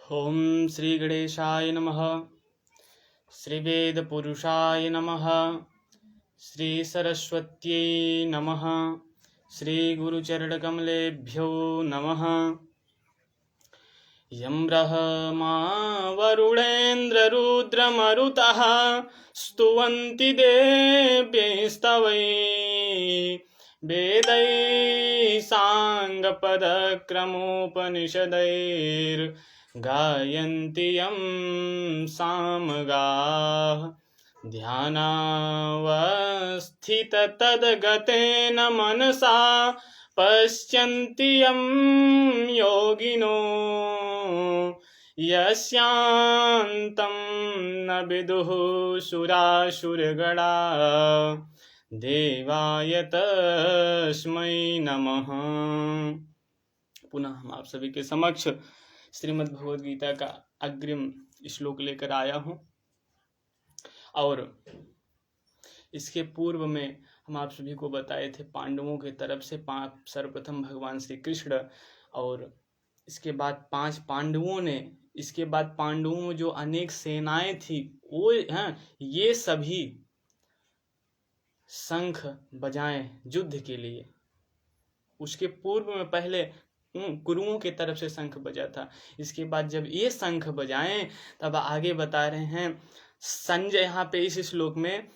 ओम श्री गणेशाय नमः। श्री वेद पुरुषाय नमः। श्री सरस्वत्यै नमः। श्री गुरुचरणकमलेभ्यो नमः। यं ब्रह्मा वरुणेन्द्ररुद्रमरुतः स्तुवन्ति देव्यैस्तवैः वेदैः साङ्गपदक्रमोपनिषदैर्गायन्ति यं सामगाः ध्यानावस्थिततद्गतेन मनसा पश्यन्ति यं योगिनो यस्यान्तं न विदुः सुरासुरगणा देवाय तस्मै नमः। पुनः हम आप सभी के समक्ष श्रीमद् भगवद गीता का अग्रिम श्लोक लेकर आया हूँ और इसके पूर्व में हम आप सभी को बताए थे पांडवों के तरफ से सर्वप्रथम भगवान श्री कृष्ण और इसके बाद 5 पांडवों ने, इसके बाद पांडवों में जो अनेक सेनाएं थी वो ये सभी शंख बजाएं युद्ध के लिए। उसके पूर्व में पहले गुरुओं के तरफ से शंख बजा था। इसके बाद जब ये शंख बजाएं तब आगे बता रहे हैं संजय, यहाँ पे इस श्लोक में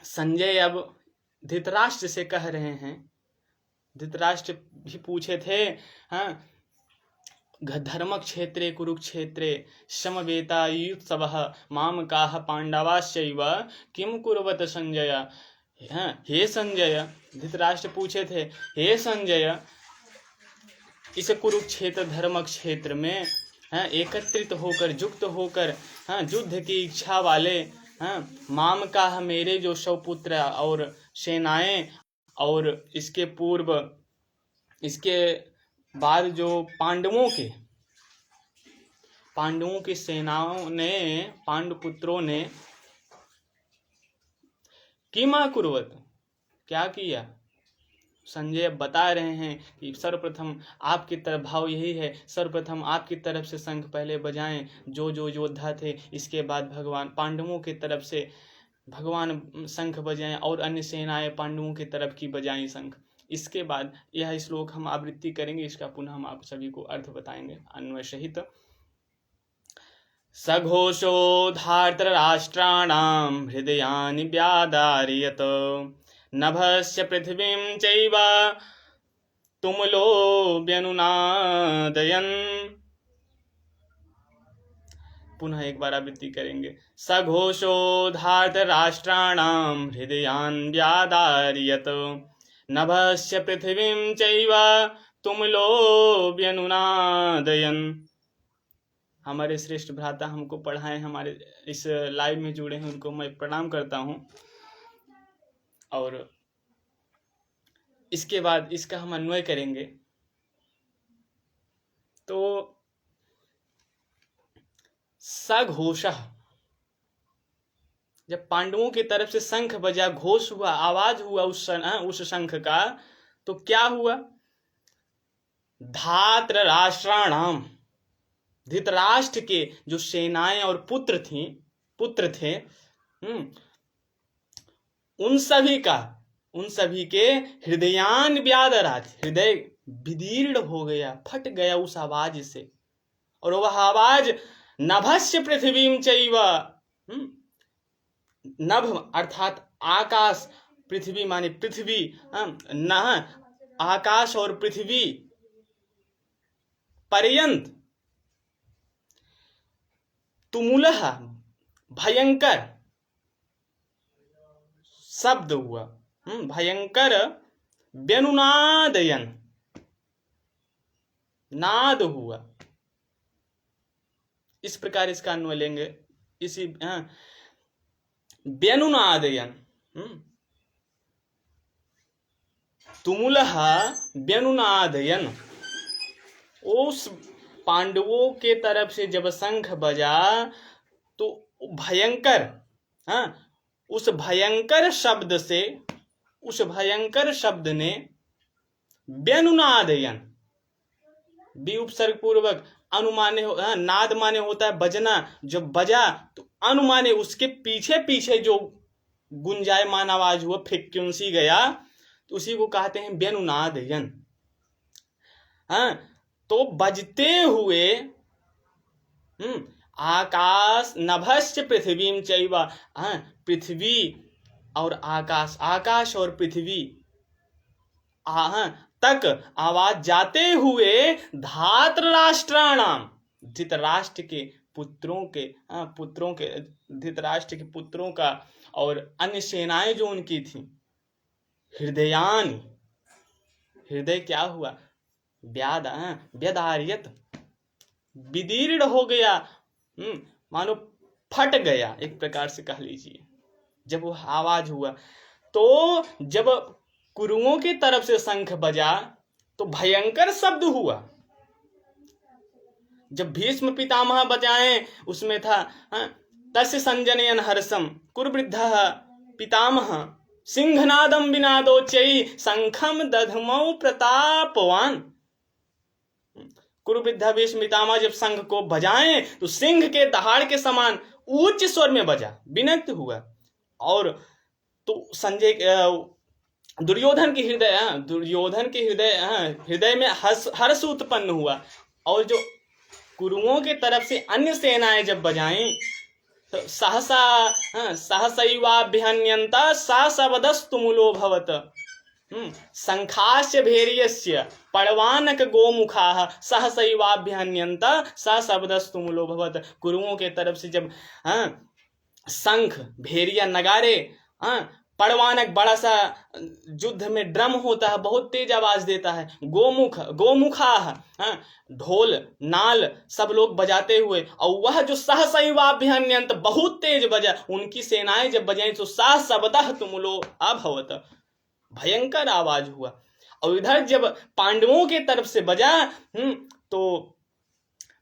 संजय अब धृतराष्ट्र से कह रहे हैं। धृतराष्ट्र भी पूछे थे, हाँ, धर्म क्षेत्रे कुरुक्षेत्रे समवेतायुत्सवः मामकाः पांडवाश्चैव किम कुर्वत संजय। हे संजय, धृतराष्ट्र पूछे थे, हे संजय, इस कुरुक्षेत्र धर्म क्षेत्र में एकत्रित होकर युक्त होकर युद्ध की इच्छा वाले मामकाः मेरे जो सौपुत्र और सेनाएं और इसके पूर्व इसके बाद जो पांडवों की सेनाओं ने, पांडुपुत्रों ने किमा कुर्वत, क्या किया। संजय बता रहे हैं कि सर्वप्रथम आपकी तरफ भाव यही है, सर्वप्रथम आपकी तरफ से शंख पहले बजाएं जो जो योद्धा थे, इसके बाद भगवान पांडवों की तरफ से भगवान शंख बजाएं और अन्य सेनाएं पांडवों की तरफ की बजाएं शंख। इसके बाद यह श्लोक हम आवृत्ति करेंगे, इसका पुनः हम आप सभी को अर्थ बताएंगे अन्वय सहित। सघोषो धार्तराष्ट्राणां हृदयानि व्यादारयत नभस्य पृथिवीं चैव तुमुलो व्यनुनादयन्। पुनः एक बार आवृत्ति करेंगे। सघोषो धार्तराष्ट्राणां हृदयान् व्यादारयत नभस्य पृथिवीं चैव तुमुलो व्यनुनादयन्। हमारे श्रेष्ठ भ्राता हमको पढ़ाए, हमारे इस लाइव में जुड़े हैं, उनको मैं प्रणाम करता हूँ। और इसके बाद इसका हम अन्वय करेंगे। तो सघोषः, जब पांडवों की तरफ से शंख बजा, घोष हुआ, आवाज हुआ उस शंख का, तो क्या हुआ। धार्तराष्ट्राणाम, धृतराष्ट्र के जो सेनाएं और पुत्र थे उन सभी के हृदयान व्यादरात, हृदय विदीर्ण हो गया, फट गया उस आवाज से। और वह आवाज नभस्य पृथ्वीं चैव, नभ अर्थात आकाश, पृथ्वी माने पृथ्वी, न आकाश और पृथ्वी पर्यंत, तुमुलः भयंकर शब्द हुआ, भयंकर व्यनुनादयन, नाद हुआ। इस प्रकार इसका अन्वय लेंगे। इसी व्यनुनादयन, तुमुलः व्यनुनादयन, उस पांडवों के तरफ से जब शंख बजा तो भयंकर, उस भयंकर शब्द ने व्यनुनादयन, बी उपसर्ग पूर्वक, अनुमाने नाद माने होता है बजना, जब बजा तो अनुमाने उसके पीछे पीछे जो गुंजायमान आवाज हुआ, फ्रीक्वेंसी गया, तो उसी को कहते हैं व्यनुनाद यन। हाँ, तो बजते हुए आकाश नभश्च पृथ्वीम चैव, पृथ्वी और आकाश, आकाश और पृथ्वी तक आवाज जाते हुए धात्र राष्ट्राणाम, धृतराष्ट्र के पुत्रों के धृतराष्ट्र के पुत्रों का और अन्य सेनाएं जो उनकी थी, हृदयान, हृदय क्या हुआ, व्यदार्यत, विदीर्ण हो गया, मानो फट गया, एक प्रकार से कह लीजिए। जब वो आवाज हुआ, तो जब कुरुओं की तरफ से शंख बजा तो भयंकर शब्द हुआ। जब भीष्म पितामह बजाएं, उसमें था तस्य संजनयन हर्षम कुरुवृद्धः पितामह सिंहनादम विनादोच्चै शंखम दधमौ प्रतापवान। कुरुवृद्ध भीष्म पितामह जब शंख को बजाएं तो सिंह के दहाड़ के समान उच्च स्वर में बजा, विनक्त हुआ। और तो संजय दुर्योधन के हृदय में हर्ष उत्पन्न हुआ। और जो कुरुओं के तरफ से अन्य सेनाएं जब बजाएं तो सहसैवाभ्यन्यन्त सा शब्दस्तुमुलो भवत, शंखास्य भैर्यस्य पड़वानक गोमुखाः सहसैवाभ्यन्यन्त सा शब्दस्तुमुलो भवत। कुरुओं के तरफ से जब शंख, भेरिया, नगारे, पड़वानक बड़ा सा युद्ध में ड्रम होता है, बहुत तेज आवाज देता है, गोमुखा, ढोल नाल सब लोग बजाते हुए, और वह जो सहसैवाभ्यन्यन्त बहुत तेज बजा, उनकी सेनाएं जब बजाएं तो सा शब्दः तुमुलो अभवत, भयंकर आवाज हुआ। और इधर जब पांडवों के तरफ से बजा तो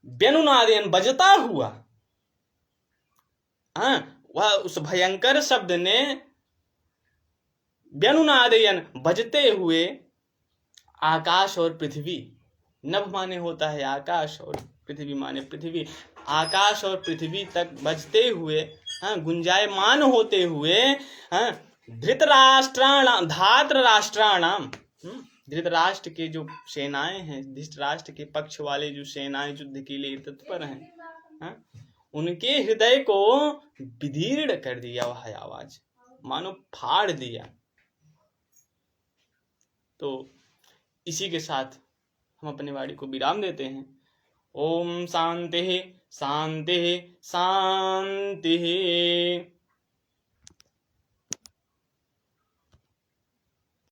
व्यनुनादयन, बजता हुआ, वह उस भयंकर शब्द ने व्यनुनादयन, बजते हुए आकाश और पृथ्वी, नभ माने होता है आकाश और पृथ्वी माने पृथ्वी, आकाश और पृथ्वी तक बजते हुए, गुंजायमान होते हुए, धात्र राष्ट्राणाम, धृतराष्ट्र के जो सेनाएं हैं, धृतराष्ट्र के पक्ष वाले जो सेनाएं युद्ध के लिए तत्पर हैं, उनके हृदय को विदीर्ण कर दिया वह आवाज, मानो फाड़ दिया। तो इसी के साथ हम अपनी वाणी को विराम देते हैं। ओम शांति शांति शांति।